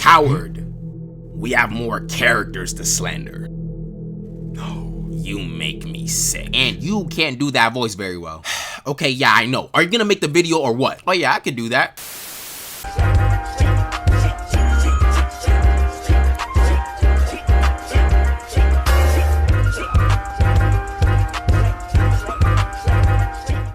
Coward. We have more characters to slander. No, you make me sick. And you can't do that voice very well. Okay, yeah, I know. Are you gonna make the video or what? Oh yeah, I could do that.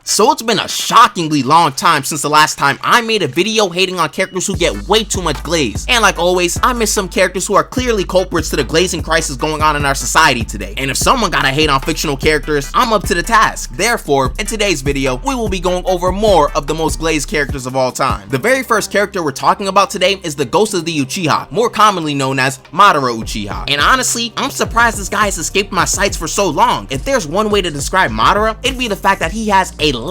So it's been a shockingly long time since the last time I made a video hating on characters who get way too much glaze. And like always, I miss some characters who are clearly culprits to the glazing crisis going on in our society today. And if someone gotta hate on fictional characters, I'm up to the task. Therefore, in today's video, we will be going over more of the most glazed characters of all time. The very first character we're talking about today is the Ghost of the Uchiha, more commonly known as Madara Uchiha. And honestly, I'm surprised this guy has escaped my sights for so long. If there's one way to describe Madara, it'd be the fact that he has a lot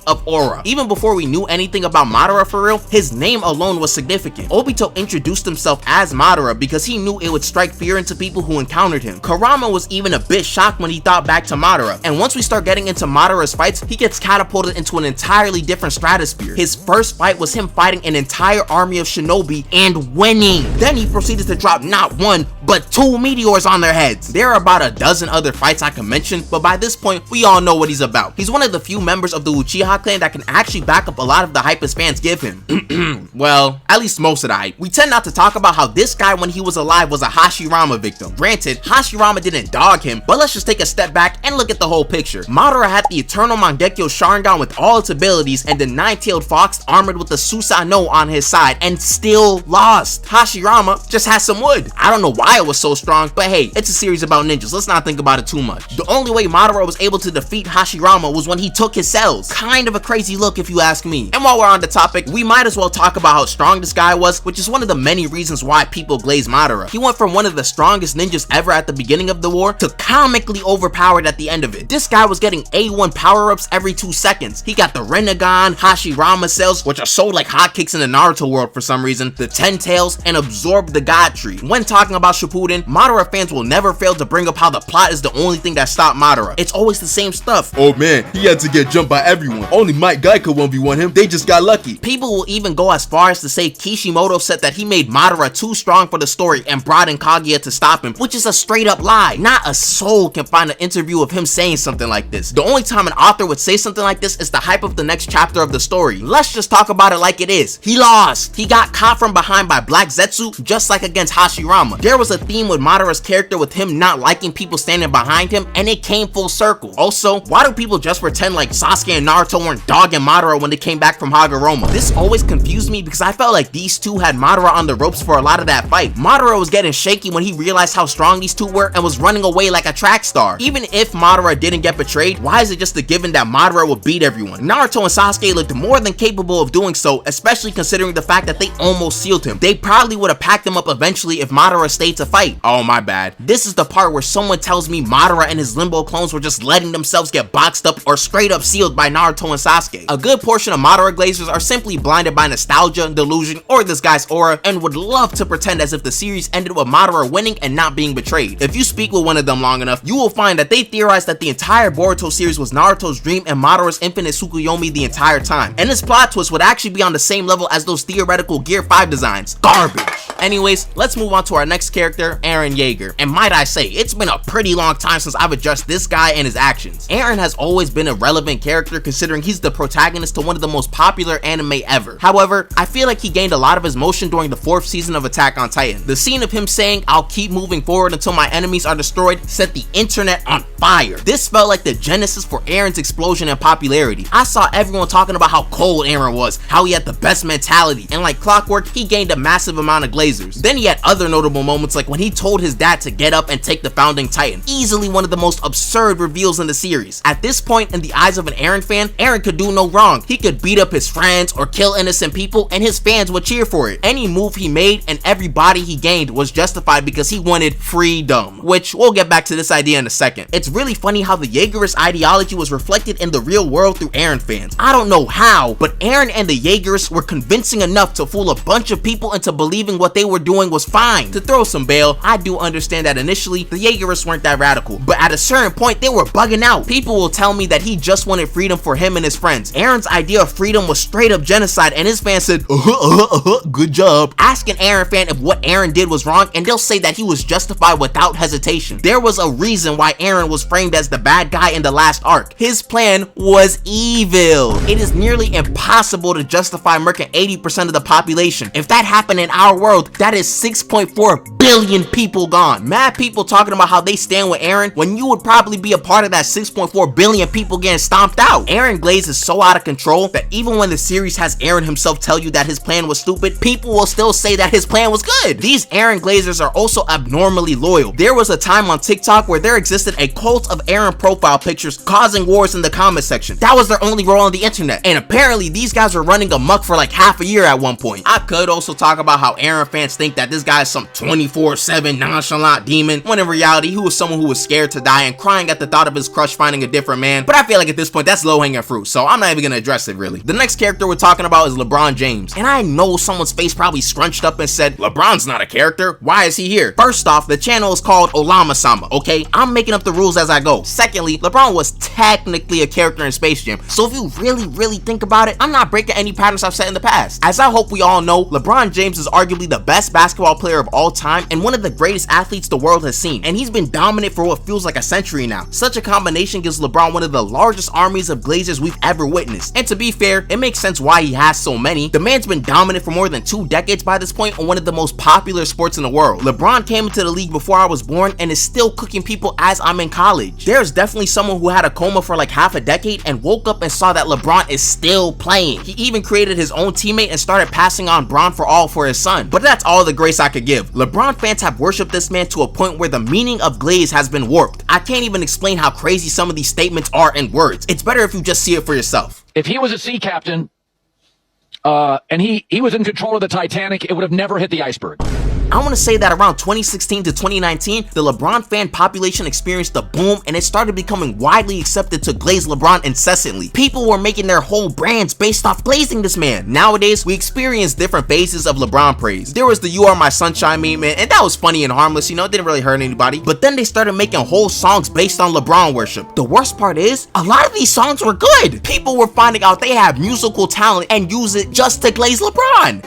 of aura. Even before we knew anything about Madara for real, his name alone was significant. Obito introduced himself as Madara because he knew it would strike fear into people who encountered him. Kurama was even a bit shocked when he thought back to Madara, and once we start getting into Madara's fights, he gets catapulted into an entirely different stratosphere. His first fight was him fighting an entire army of shinobi and winning. Then he proceeded to drop not one, but 2 meteors on their heads. There are about a dozen other fights I can mention, but by this point, we all know what he's about. He's one of the few members of the Uchiha clan that can actually back up a lot of the hype his fans give him. Well, at least most of the hype. We tend not to talk about how this guy when he was alive was a Hashirama victim. Granted, Hashirama didn't dog him, but let's just take a step back and look at the whole picture. Madara had the Eternal Mangekyo Sharingan with all its abilities and the 9-tailed fox armored with the Susanoo on his side and still lost. Hashirama just has some wood. I don't know why it was so strong, but hey, it's a series about ninjas. Let's not think about it too much. The only way Madara was able to defeat Hashirama was when he took his cells. Kind of a crazy look if you ask me. And while we're on the topic, we might as well talk about how strong this guy was, which is one of the many reasons why people glaze Madara. He went from one of the strongest ninjas ever at the beginning of the war to comically overpowered at the end of it. This guy was getting A1 power-ups every 2 seconds. He got the Rinnegan, Hashirama cells, which are sold like hotcakes in the Naruto world for some reason, the 10 tails, and absorbed the God Tree. When talking about Shippuden, Madara fans will never fail to bring up how the plot is the only thing that stopped Madara. It's always the same stuff. Oh man, he had to get jumped by everyone. Only Might Guy could 1v1 him. They just got lucky. People will even go as far as to say Kishimoto said that he made Madara too strong for the story and brought in Kaguya to stop him, which is a straight up lie. Not a soul can find an interview of him saying something like this. The only time an author would say something like this is to hype up the next chapter of the story. Let's just talk about it like it is. He lost. He got caught from behind by Black Zetsu, just like against Hashirama. There was a theme with Madara's character with him not liking people standing behind him, and it came full circle. Also, why do people just pretend like Sasuke and Naruto weren't dogging Madara when they came back from Hagoromo? This always confused me because I felt like these two had Madara on the ropes for a lot of that fight. Madara was getting shaky when he realized how strong these two were and was running away like a track star. Even if Madara didn't get betrayed, why is it just a given that Madara would beat everyone? Naruto and Sasuke looked more than capable of doing so, especially considering the fact that they almost sealed him. They probably would have packed him up eventually if Madara stayed to fight. Oh my bad. This is the part where someone tells me Madara and his Limbo clones were just letting themselves get boxed up or straight up sealed by Naruto and Sasuke. A good portion of Madara glazers are simply blinded by nostalgia, delusion, or this guy's aura and would love to pretend as if the series ended with Madara winning and not being betrayed. If you speak with one of them long enough, you will find that they theorized that the entire Boruto series was Naruto's dream and Madara's infinite Tsukuyomi the entire time. And this plot twist would actually be on the same level as those theoretical Gear 5 designs. Garbage. Anyways, let's move on to our next character, Eren Yeager. And might I say, it's been a pretty long time since I've addressed this guy and his actions. Eren has always been a relevant character considering he's the protagonist to one of the most popular anime ever. However, I feel like he gained a lot of his motion during the 4th season of Attack on Titan. The scene of him saying, "I'll keep moving forward until my enemies are destroyed," set the internet on fire. This felt like the genesis for Eren's explosion in popularity. I saw everyone talking about how cold Eren was, how he had the best mentality, and like clockwork, he gained a massive amount of glazers. Then he had other notable moments like when he told his dad to get up and take the founding Titan. Easily one of the most absurd reveals in the series. At this point, in the eyes of an Eren fan, Eren could do no wrong. He could beat up his friends or kill innocent people and his fans would cheer for it. Any move he made and every body he gained was justified because he wanted freedom, which we'll get back to this idea in a second. It's really funny how the Jaegerist ideology was reflected in the real world through Eren fans. I don't know how, but Eren and the Jaegerists were convincing enough to fool a bunch of people into believing what they they were doing was fine. To throw some bail, I do understand that initially the Jaegerists weren't that radical, but at a certain point they were bugging out. People will tell me that he just wanted freedom for him and his friends. Aaron's idea of freedom was straight up genocide, and his fans said, good job. Ask an Aaron fan if what Aaron did was wrong, and they'll say that he was justified without hesitation. There was a reason why Aaron was framed as the bad guy in the last arc. His plan was evil. It is nearly impossible to justify murking 80% of the population. If that happened in our world, that is 6.4 billion people gone. Mad people talking about how they stand with Aaron when you would probably be a part of that 6.4 billion people getting stomped out. Aaron Glaze is so out of control that even when the series has Aaron himself tell you that his plan was stupid, people will still say that his plan was good. These Aaron Glazers are also abnormally loyal. There was a time on TikTok where there existed a cult of Aaron profile pictures causing wars in the comment section. That was their only role on the internet, and apparently these guys were running amok for like half a year at one point. I could also talk about how Aaron fans think that this guy is some 24/7 nonchalant demon, when in reality he was someone who was scared to die and crying at the thought of his crush finding a different man. But I feel like at this point that's low-hanging fruit, so I'm not even gonna address it really. The next character we're talking about is LeBron James, and I know someone's face probably scrunched up and said, LeBron's not a character, why is he here? First off, the channel is called Olamasama, okay? I'm making up the rules as I go. Secondly, LeBron was technically a character in Space Jam, so if you really think about it, I'm not breaking any patterns I've set in the past. As I hope we all know, LeBron James is arguably the best basketball player of all time and one of the greatest athletes the world has seen, and he's been dominant for what feels like a century now. Such a combination gives LeBron one of the largest armies of Glazers we've ever witnessed, and to be fair, it makes sense why he has so many. The man's been dominant for more than 2 decades by this point on one of the most popular sports in the world. LeBron came into the league before I was born and is still cooking people as I'm in college. There's definitely someone who had a coma for like half a decade and woke up and saw that LeBron is still playing. He even created his own teammate and started passing on Bron for all for his son. But that's all the grace I could give. LeBron fans have worshipped this man to a point where the meaning of Glaze has been warped. I can't even explain how crazy some of these statements are in words. It's better if you just see it for yourself. If he was a sea captain, and he was in control of the Titanic, it would have never hit the iceberg. I want to say that around 2016 to 2019, the LeBron fan population experienced a boom and it started becoming widely accepted to glaze LeBron incessantly. People were making their whole brands based off glazing this man. Nowadays, we experience different phases of LeBron praise. There was the You Are My Sunshine meme, and that was funny and harmless, you know, it didn't really hurt anybody. But then they started making whole songs based on LeBron worship. The worst part is, a lot of these songs were good. People were finding out they have musical talent and use it just to glaze LeBron.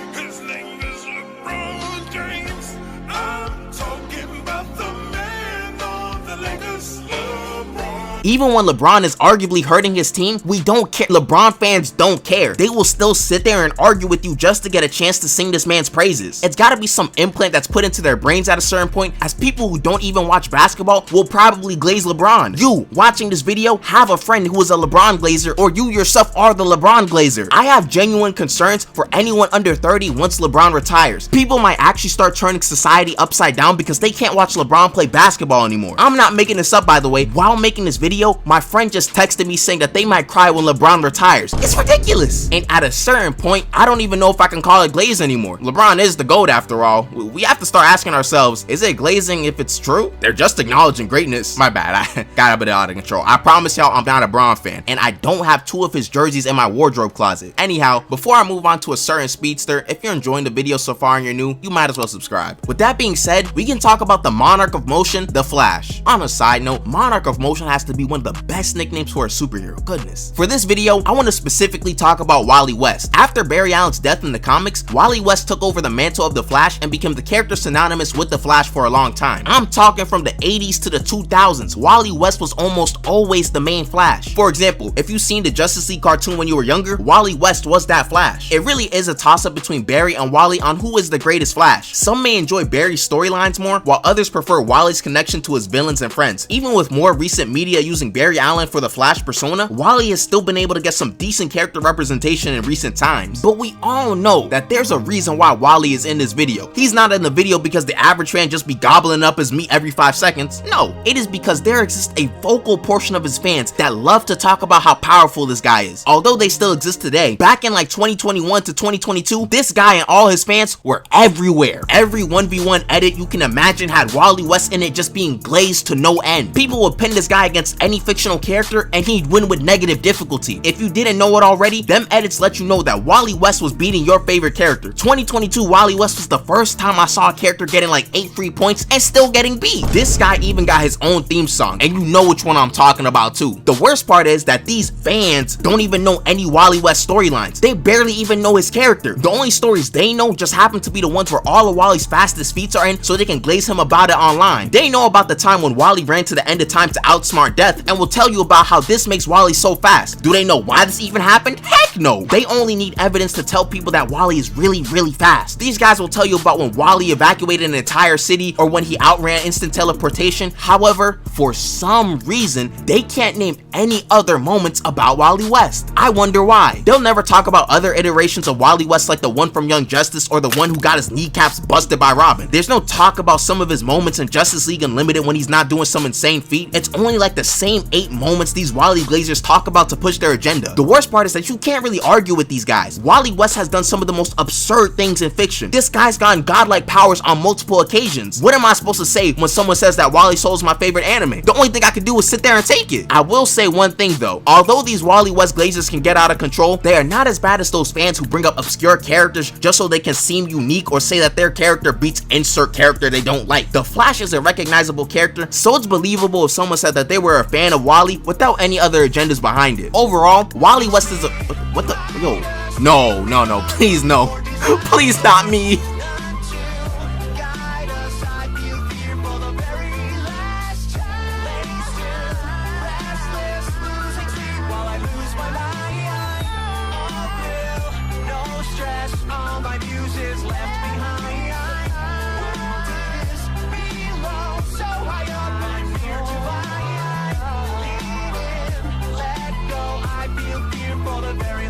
Even when LeBron is arguably hurting his team, we don't care. LeBron fans don't care. They will still sit there and argue with you just to get a chance to sing this man's praises. It's gotta be some implant that's put into their brains at a certain point, as people who don't even watch basketball will probably glaze LeBron. You, watching this video, have a friend who is a LeBron glazer, or you yourself are the LeBron glazer. I have genuine concerns for anyone under 30 once LeBron retires. People might actually start turning society upside down because they can't watch LeBron play basketball anymore. I'm not making this up, by the way. While making this video, my friend just texted me saying that they might cry when LeBron retires. It's ridiculous. And at a certain point, I don't even know if I can call it glaze anymore. LeBron is the GOAT after all. We have to start asking ourselves, is it glazing if it's true? They're just acknowledging greatness. My bad, I got a bit out of control. I promise y'all I'm not a Bron fan, and I don't have 2 of his jerseys in my wardrobe closet. Anyhow, before I move on to a certain speedster, if you're enjoying the video so far and you're new, you might as well subscribe. With that being said, we can talk about the Monarch of Motion, the Flash. On a side note, Monarch of Motion has to be one of the best nicknames for a superhero. Goodness. For this video, I want to specifically talk about Wally West. After Barry Allen's death in the comics, Wally West took over the mantle of the Flash and became the character synonymous with the Flash for a long time. I'm talking from the 80s to the 2000s. Wally West was almost always the main Flash. For example, if you've seen the Justice League cartoon when you were younger, Wally West was that Flash. It really is a toss-up between Barry and Wally on who is the greatest Flash. Some may enjoy Barry's storylines more, while others prefer Wally's connection to his villains and friends. Even with more recent media using Barry Allen for the Flash persona, Wally has still been able to get some decent character representation in recent times. But we all know that there's a reason why Wally is in this video. He's not in the video because the average fan just be gobbling up his meat every 5 seconds. No, it is because there exists a vocal portion of his fans that love to talk about how powerful this guy is. Although they still exist today, back in like 2021 to 2022, this guy and all his fans were everywhere. Every 1v1 edit you can imagine had Wally West in it just being glazed to no end. People would pin this guy against any fictional character and he'd win with negative difficulty. If you didn't know it already, them edits let you know that Wally West was beating your favorite character. 2022 Wally West was the first time I saw a character getting like 8 free points and still getting beat. This guy even got his own theme song, and you know which one I'm talking about too. The worst part is that these fans don't even know any Wally West storylines. They barely even know his character. The only stories they know just happen to be the ones where all of Wally's fastest feats are in, so they can glaze him about it online. They know about the time when Wally ran to the end of time to outsmart death, and will tell you about how this makes Wally so fast. Do they know why this even happened? Heck no! They only need evidence to tell people that Wally is really fast. These guys will tell you about when Wally evacuated an entire city or when he outran instant teleportation. However, for some reason, they can't name any other moments about Wally West. I wonder why. They'll never talk about other iterations of Wally West like the one from Young Justice or the one who got his kneecaps busted by Robin. There's no talk about some of his moments in Justice League Unlimited when he's not doing some insane feat. It's only like the same 8 moments these Wally Glazers talk about to push their agenda. The worst part is that you can't really argue with these guys. Wally West has done some of the most absurd things in fiction. This guy's gotten godlike powers on multiple occasions. What am I supposed to say when someone says that Wally Soul is my favorite anime? The only thing I can do is sit there and take it. I will say one thing though. Although these Wally West Glazers can get out of control, they are not as bad as those fans who bring up obscure characters just so they can seem unique or say that their character beats insert character they don't like. The Flash is a recognizable character, so it's believable if someone said that they were a fan of Wally without any other agendas behind it. Overall, Wally West is a... What the... Yo. No. Please no. Please stop me.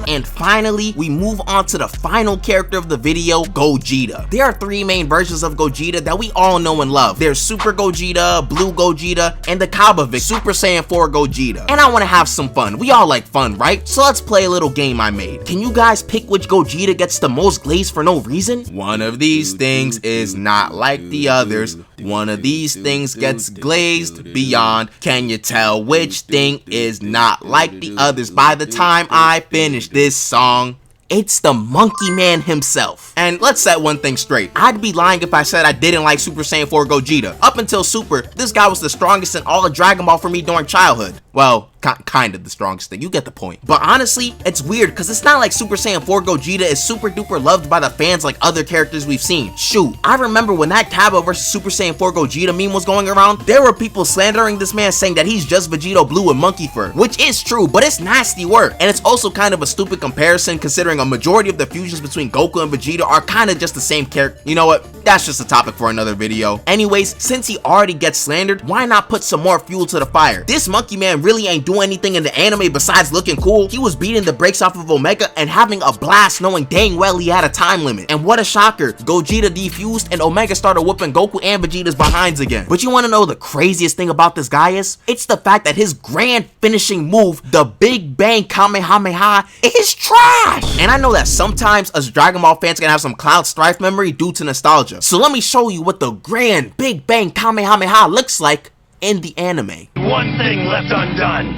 And finally, we move on to the final character of the video, Gogeta. There are 3 main versions of Gogeta that we all know and love. There's Super Gogeta, Blue Gogeta, and the Kabavic Super Saiyan 4 Gogeta. And I want to have some fun. We all like fun, right? So let's play a little game I made. Can you guys pick which Gogeta gets the most glaze for no reason? One of these things is not like the others. One of these things gets glazed beyond. Can you tell which thing is not like the others by the time I finish this song? It's the Monkey Man himself. And let's set one thing straight. I'd be lying if I said I didn't like Super Saiyan 4 Gogeta. Up until Super, this guy was the strongest in all of Dragon Ball for me during childhood. Well, kind of the strongest thing, you get the point. But honestly, it's weird because it's not like Super Saiyan 4 Gogeta is super duper loved by the fans like other characters we've seen. Shoot, I remember when that Kaba vs Super Saiyan 4 Gogeta meme was going around, there were people slandering this man saying that he's just Vegito Blue with monkey fur, which is true, but it's nasty work. And it's also kind of a stupid comparison considering a majority of the fusions between Goku and Vegeta are kind of just the same character. You know what? That's just a topic for another video. Anyways, since he already gets slandered, why not put some more fuel to the fire? This Monkey Man really ain't doing anything in the anime besides looking cool. He was beating the brakes off of Omega and having a blast knowing dang well he had a time limit. And what a shocker, Gogeta defused and Omega started whooping Goku and Vegeta's behinds again. But you want to know the craziest thing about this guy is? It's the fact that his grand finishing move, the Big Bang Kamehameha, is trash. And I know that sometimes us Dragon Ball fans can have some Cloud Strife memory due to nostalgia. So let me show you what the grand Big Bang Kamehameha looks like in the anime. One thing left undone.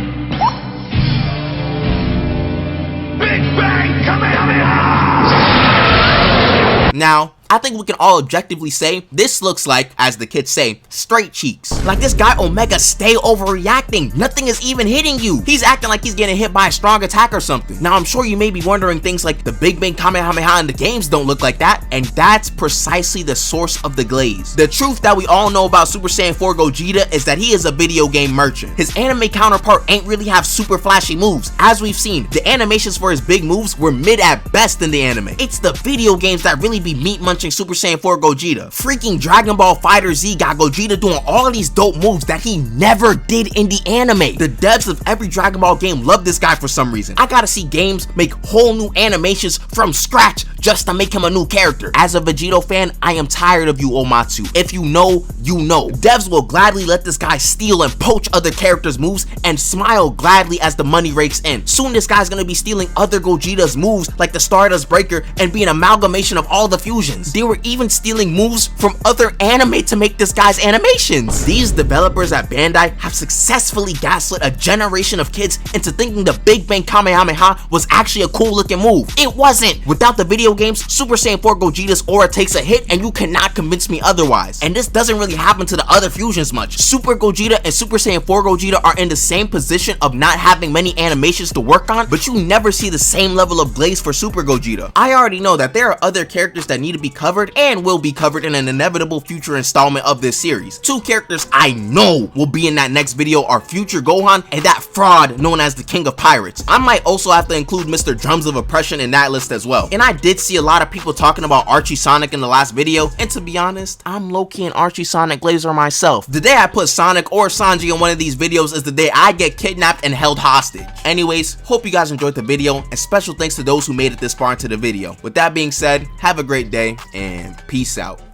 Big Bang Kamehameha! Now, I think we can all objectively say this looks like, as the kids say, straight cheeks. Like this guy Omega stay overreacting. Nothing is even hitting you. He's acting like he's getting hit by a strong attack or something. Now I'm sure you may be wondering things like the Big Bang Kamehameha in the games don't look like that, and that's precisely the source of the glaze. The truth that we all know about Super Saiyan 4 Gogeta is that he is a video game merchant. His anime counterpart ain't really have super flashy moves. As we've seen, the animations for his big moves were mid at best in the anime. It's the video games that really be meat munching Super Saiyan 4 Gogeta. Freaking Dragon Ball FighterZ got Gogeta doing all of these dope moves that he never did in the anime. The devs of every Dragon Ball game love this guy for some reason. I gotta see games make whole new animations from scratch just to make him a new character. As a Vegito fan, I am tired of you, Omatsu. If you know, you know. Devs will gladly let this guy steal and poach other characters' moves and smile gladly as the money rakes in. Soon this guy's gonna be stealing other Gogeta's moves like the Stardust Breaker and be an amalgamation of all the fusions. animations. They were even stealing moves from other anime to make this guy's animations. These developers at Bandai have successfully gaslit a generation of kids into thinking the Big Bang Kamehameha was actually a cool looking move. It wasn't. Without the video games, Super Saiyan 4 Gogeta's aura takes a hit and you cannot convince me otherwise. And this doesn't really happen to the other fusions much. Super Gogeta and Super Saiyan 4 Gogeta are in the same position of not having many animations to work on, but you never see the same level of glaze for Super Gogeta. I already know that there are other characters that need to be covered and will be covered in an inevitable future installment of this series. Two characters I know will be in that next video are Future Gohan and that fraud known as the King of Pirates. I might also have to include Mr. Drums of Oppression in that list as well. And I did see a lot of people talking about Archie Sonic in the last video, and to be honest, I'm low-key an Archie Sonic glazer myself. The day I put Sonic or Sanji in one of these videos is the day I get kidnapped and held hostage. Anyways, hope you guys enjoyed the video, and special thanks to those who made it this far into the video. With that being said, have a great day and peace out.